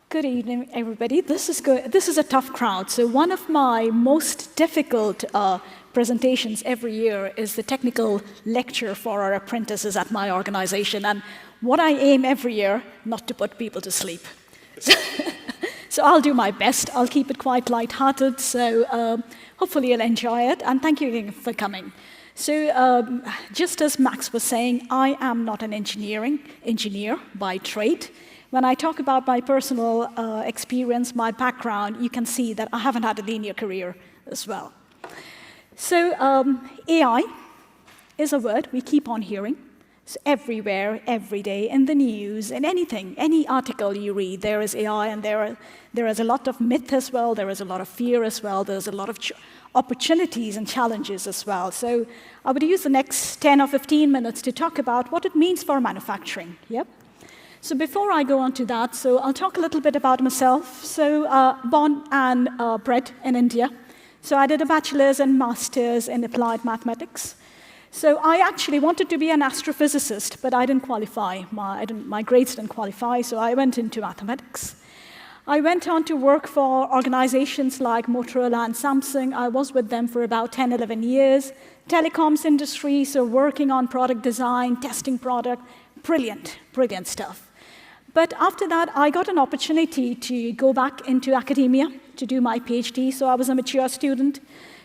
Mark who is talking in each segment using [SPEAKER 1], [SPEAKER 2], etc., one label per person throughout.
[SPEAKER 1] Good evening, everybody. This is a tough crowd. So one of my most difficult presentations every year is the technical lecture for our apprentices at my organization. And what I aim every year, not to put people to sleep. So I'll do my best. I'll keep it quite lighthearted. So hopefully you'll enjoy it. And thank you again for coming. So just as Max was saying, I am not an engineer by trade. When I talk about my personal experience, my background, you can see that I haven't had a linear career as well. So AI is a word we keep on hearing. It's everywhere, every day, in the news, in anything, any article you read, there is AI, and there is a lot of myth as well, there is a lot of fear as well, there's a lot of opportunities and challenges as well. So I would use the next 10 or 15 minutes to talk about what it means for manufacturing. Yep. So before I go on to that, so I'll talk a little bit about myself. So born and bred in India. So I did a bachelor's and master's in applied mathematics. So I actually wanted to be an astrophysicist, but I didn't qualify. My grades didn't qualify, so I went into mathematics. I went on to work for organizations like Motorola and Samsung. I was with them for about 10, 11 years. Telecoms industry, so working on product design, testing product, brilliant, brilliant stuff. But after that, I got an opportunity to go back into academia to do my PhD, so I was a mature student.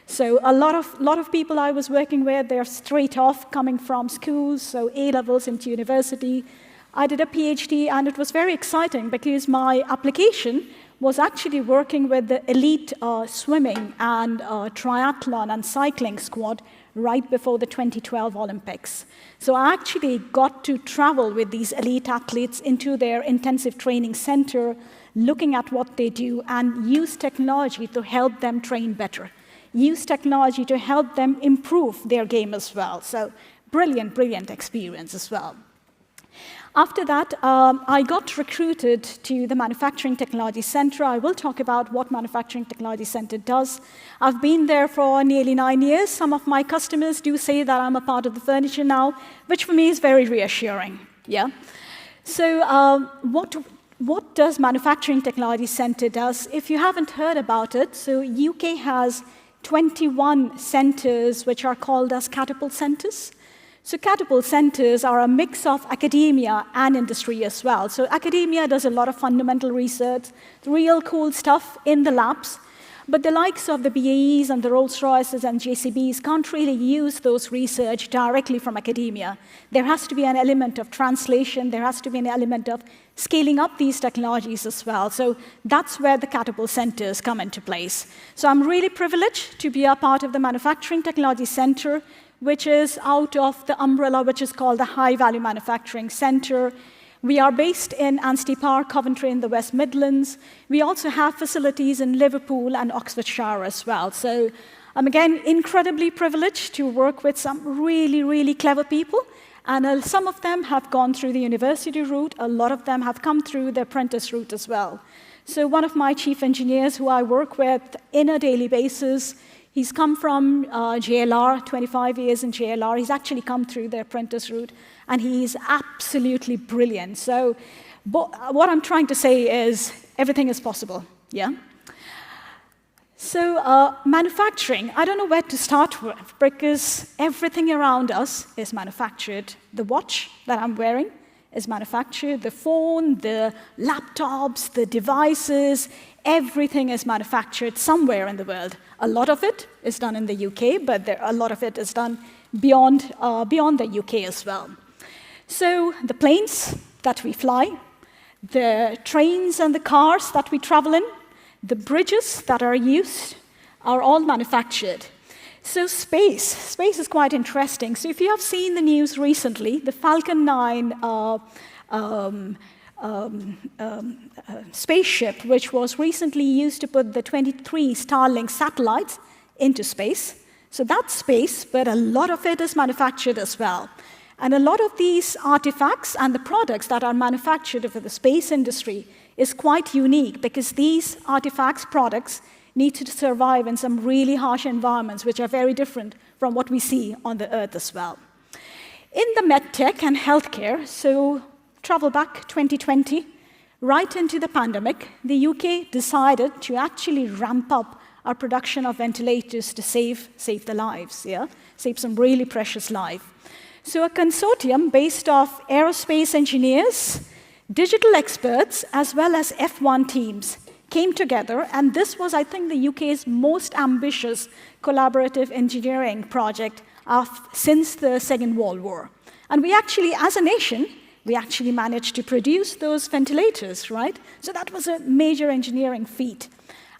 [SPEAKER 1] So a lot of people I was working with, they're straight off coming from schools, so A-levels into university. I did a PhD, and it was very exciting because my application was actually working with the elite swimming and triathlon and cycling squad right before the 2012 Olympics. So I actually got to travel with these elite athletes into their intensive training center, looking at what they do, and use technology to help them train better. Use technology to help them improve their game as well. So brilliant, brilliant experience as well. After that, I got recruited to the Manufacturing Technology Center. I will talk about what Manufacturing Technology Center does. I've been there for nearly 9 years. Some of my customers do say that I'm a part of the furniture now, which for me is very reassuring. Yeah. So what does Manufacturing Technology Center does? If you haven't heard about it, so UK has 21 centers which are called as catapult centers. So catapult centers are a mix of academia and industry as well. So academia does a lot of fundamental research, real cool stuff in the labs, but the likes of the BAEs and the Rolls-Royces and JCBs can't really use those research directly from academia. There has to be an element of translation, there has to be an element of scaling up these technologies as well. So that's where the catapult centers come into place. So I'm really privileged to be a part of the Manufacturing Technology Center, which is out of the umbrella which is called the High Value Manufacturing Center. We are based in Ansty Park, Coventry in the West Midlands. We also have facilities in Liverpool and Oxfordshire as well. So I'm, again, incredibly privileged to work with some really, really clever people. And some of them have gone through the university route. A lot of them have come through the apprentice route as well. So one of my chief engineers who I work with on a daily basis, he's come from JLR, 25 years in JLR. He's actually come through the apprentice route, and he's absolutely brilliant. So what I'm trying to say is everything is possible, yeah? So manufacturing, I don't know where to start with, because everything around us is manufactured. The watch that I'm wearing is manufactured. The phone, the laptops, the devices, everything is manufactured somewhere in the world. A lot of it is done in the UK, but a lot of it is done beyond the UK as well. So the planes that we fly, the trains and the cars that we travel in, the bridges that are used are all manufactured. So space is quite interesting. So if you have seen the news recently, the Falcon 9 spaceship, which was recently used to put the 23 Starlink satellites into space. So that's space, but a lot of it is manufactured as well. And a lot of these artifacts and the products that are manufactured for the space industry is quite unique, because these artifacts, products, need to survive in some really harsh environments, which are very different from what we see on the Earth as well. In the medtech and healthcare, so travel back 2020, right into the pandemic, the UK decided to actually ramp up our production of ventilators to save the lives, yeah? Save some really precious life. So a consortium based off aerospace engineers, digital experts, as well as F1 teams came together, and this was, I think, the UK's most ambitious collaborative engineering project since the Second World War. And we actually, as a nation, we actually managed to produce those ventilators, right? So that was a major engineering feat.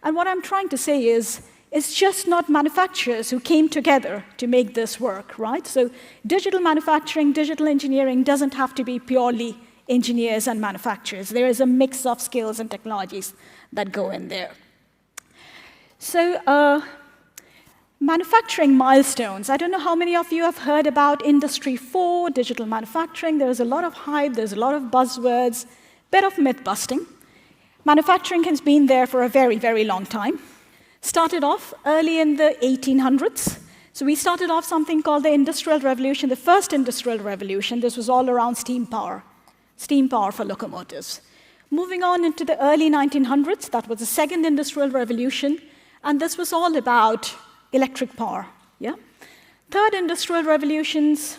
[SPEAKER 1] And what I'm trying to say is, it's just not manufacturers who came together to make this work, right? So digital manufacturing, digital engineering doesn't have to be purely engineers and manufacturers. There is a mix of skills and technologies that go in there. So manufacturing milestones. I don't know how many of you have heard about Industry 4, digital manufacturing. There's a lot of hype, there's a lot of buzzwords, bit of myth busting. Manufacturing has been there for a very, very long time. Started off early in the 1800s. So we started off something called the Industrial Revolution, the first Industrial Revolution. This was all around steam power for locomotives. Moving on into the early 1900s, that was the second Industrial Revolution, and this was all about electric power, yeah? Third Industrial Revolutions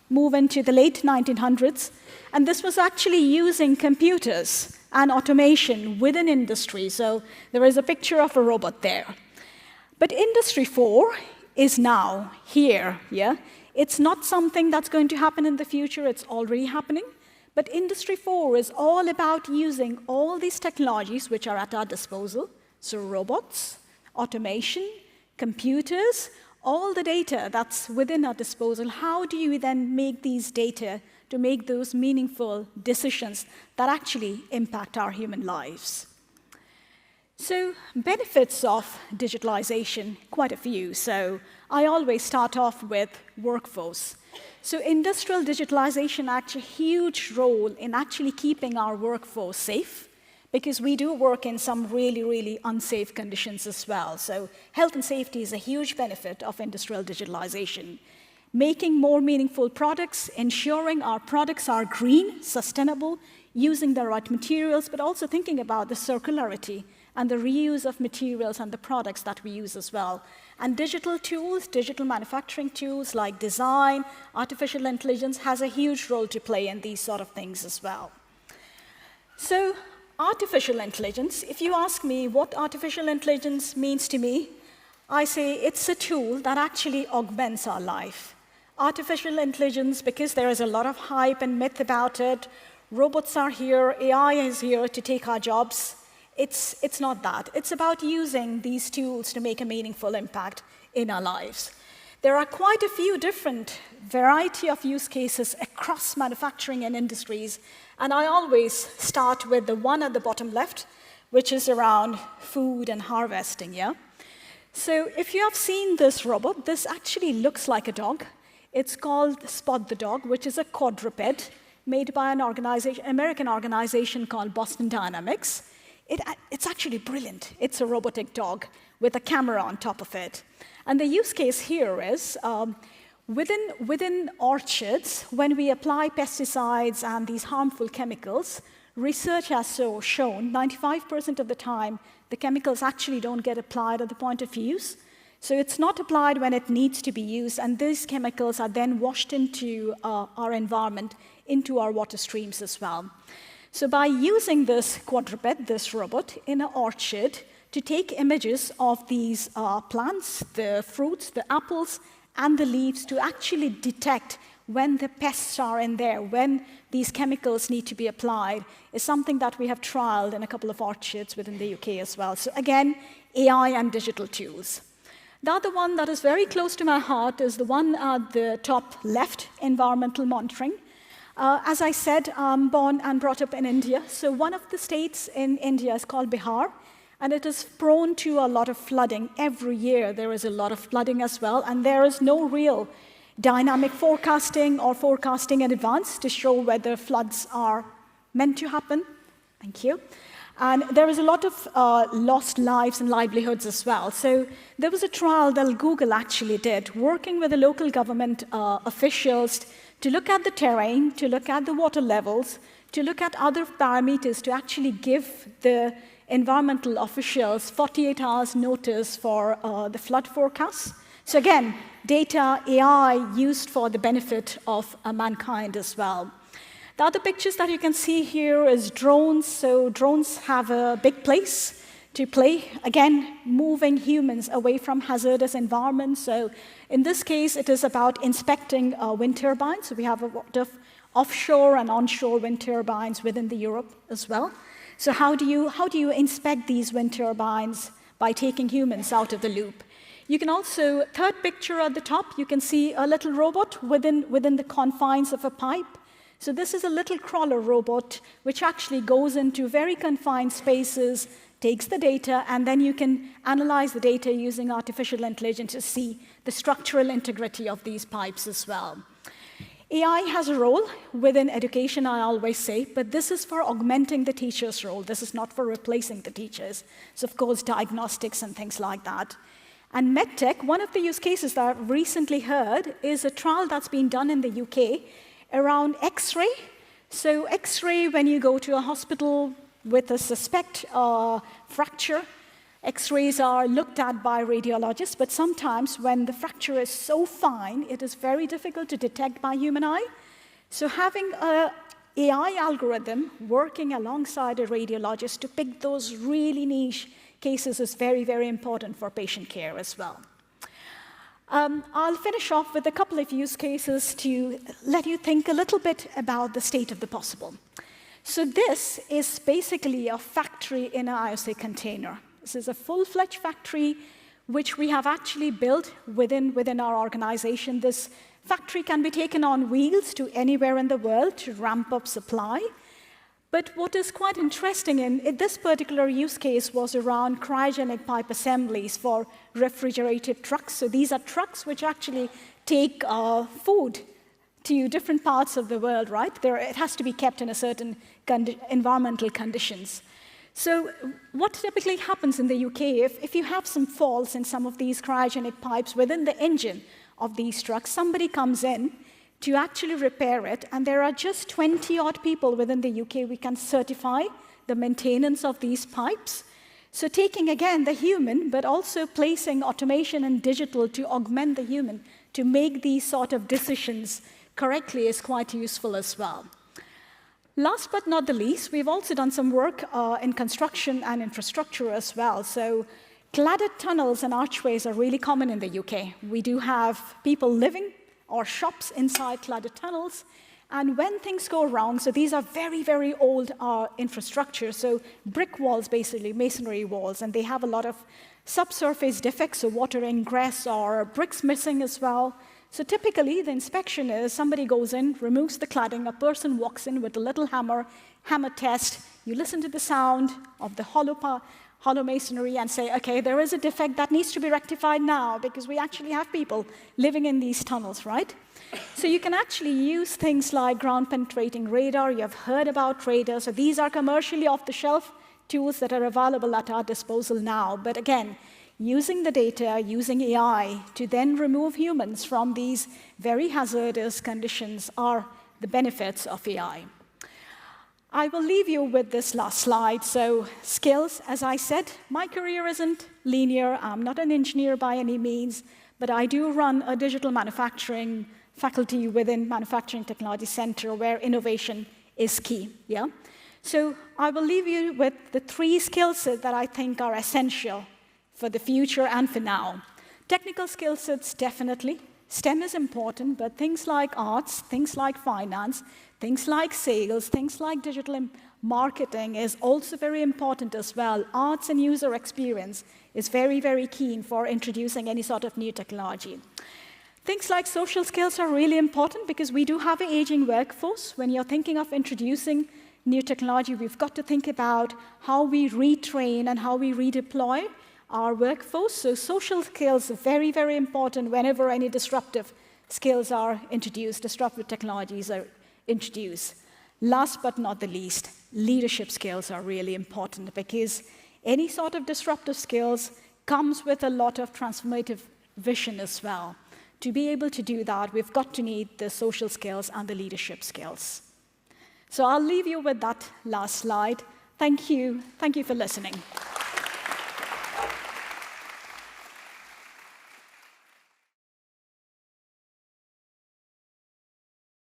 [SPEAKER 1] move into the late 1900s, and this was actually using computers and automation within industry. So there is a picture of a robot there. But Industry 4 is now here, yeah? It's not something that's going to happen in the future, it's already happening. But Industry 4 is all about using all these technologies which are at our disposal, so robots, automation, computers, all the data that's within our disposal. How do you then make these data to make those meaningful decisions that actually impact our human lives? So benefits of digitalization, quite a few. So I always start off with workforce. So industrial digitalization acts a huge role in actually keeping our workforce safe, because we do work in some really, really unsafe conditions as well. So health and safety is a huge benefit of industrial digitalization. Making more meaningful products, ensuring our products are green, sustainable, using the right materials, but also thinking about the circularity and the reuse of materials and the products that we use as well. And digital tools, digital manufacturing tools like design, artificial intelligence has a huge role to play in these sort of things as well. So artificial intelligence, if you ask me what artificial intelligence means to me, I say it's a tool that actually augments our life. Artificial intelligence, because there is a lot of hype and myth about it, robots are here, AI is here to take our jobs. It's not that. It's about using these tools to make a meaningful impact in our lives. There are quite a few different variety of use cases across manufacturing and industries, and I always start with the one at the bottom left, which is around food and harvesting, yeah? So if you have seen this robot, this actually looks like a dog. It's called Spot the Dog, which is a quadruped made by an American organization called Boston Dynamics. It's actually brilliant. It's a robotic dog with a camera on top of it. And the use case here is within orchards, when we apply pesticides and these harmful chemicals, research has shown 95% of the time the chemicals actually don't get applied at the point of use. So it's not applied when it needs to be used, and these chemicals are then washed into our environment, into our water streams as well. So by using this quadruped, this robot, in an orchard to take images of these plants, the fruits, the apples, and the leaves to actually detect when the pests are in there, when these chemicals need to be applied, is something that we have trialed in a couple of orchards within the UK as well. So again, AI and digital tools. The other one that is very close to my heart is the one at the top left, environmental monitoring. As I said, I'm born and brought up in India. So one of the states in India is called Bihar, and it is prone to a lot of flooding. Every year there is a lot of flooding as well, and there is no real dynamic forecasting or forecasting in advance to show whether floods are meant to happen. Thank you. And there is a lot of lost lives and livelihoods as well. So there was a trial that Google actually did, working with the local government officials to look at the terrain, to look at the water levels, to look at other parameters to actually give the environmental officials 48 hours notice for the flood forecasts. So again, data, AI used for the benefit of mankind as well. The other pictures that you can see here is drones. So drones have a big place to play, again, moving humans away from hazardous environments. So in this case, it is about inspecting wind turbines. So we have a lot of offshore and onshore wind turbines within the Europe as well. So how do you inspect these wind turbines by taking humans out of the loop? You can also, third picture at the top, you can see a little robot within the confines of a pipe. So this is a little crawler robot which actually goes into very confined spaces, takes the data, and then you can analyze the data using artificial intelligence to see the structural integrity of these pipes as well. AI has a role within education, I always say, but this is for augmenting the teacher's role. This is not for replacing the teachers. So of course, diagnostics and things like that. And medtech, one of the use cases that I've recently heard is a trial that's been done in the UK around X-ray. So X-ray, when you go to a hospital with a suspect fracture, X-rays are looked at by radiologists, but sometimes when the fracture is so fine, it is very difficult to detect by human eye. So having an AI algorithm working alongside a radiologist to pick those really niche cases is very, very important for patient care as well. I'll finish off with a couple of use cases to let you think a little bit about the state of the possible. So this is basically a factory in an IOC container. This is a full-fledged factory which we have actually built within our organization. This factory can be taken on wheels to anywhere in the world to ramp up supply. But what is quite interesting in this particular use case was around cryogenic pipe assemblies for refrigerated trucks. So these are trucks which actually take food to different parts of the world, right? It has to be kept in a certain environmental conditions. So what typically happens in the UK, if you have some faults in some of these cryogenic pipes within the engine of these trucks, somebody comes in to actually repair it, and there are just 20-odd people within the UK we can certify the maintenance of these pipes. So taking, again, the human, but also placing automation and digital to augment the human to make these sort of decisions correctly is quite useful as well. Last but not the least, we've also done some work in construction and infrastructure as well. So cladded tunnels and archways are really common in the UK. We do have people living or shops inside cladded tunnels. And when things go wrong, so these are very, very old infrastructure, so brick walls, basically, masonry walls, and they have a lot of subsurface defects, so water ingress or bricks missing as well. So typically, the inspection is somebody goes in, removes the cladding, a person walks in with a little hammer test, you listen to the sound of the hollow masonry and say, okay, there is a defect that needs to be rectified now because we actually have people living in these tunnels, right? So you can actually use things like ground-penetrating radar. You have heard about radar. So these are commercially off-the-shelf tools that are available at our disposal now. But again, using the data, using AI to then remove humans from these very hazardous conditions are the benefits of AI. I will leave you with this last slide. So skills, as I said, my career isn't linear. I'm not an engineer by any means, but I do run a digital manufacturing faculty within Manufacturing Technology Center where innovation is key. Yeah? So I will leave you with the 3 skill sets that I think are essential for the future and for now. Technical skill sets, definitely. STEM is important, but things like arts, things like finance, things like sales, things like digital marketing is also very important as well. Arts and user experience is very, very keen for introducing any sort of new technology. Things like social skills are really important because we do have an aging workforce. When you're thinking of introducing new technology, we've got to think about how we retrain and how we redeploy our workforce. So social skills are very, very important whenever any disruptive skills are introduced, disruptive technologies are introduced. Last but not the least, leadership skills are really important because any sort of disruptive skills comes with a lot of transformative vision as well. To be able to do that, we've got to need the social skills and the leadership skills. So I'll leave you with that last slide. Thank you. Thank you for listening.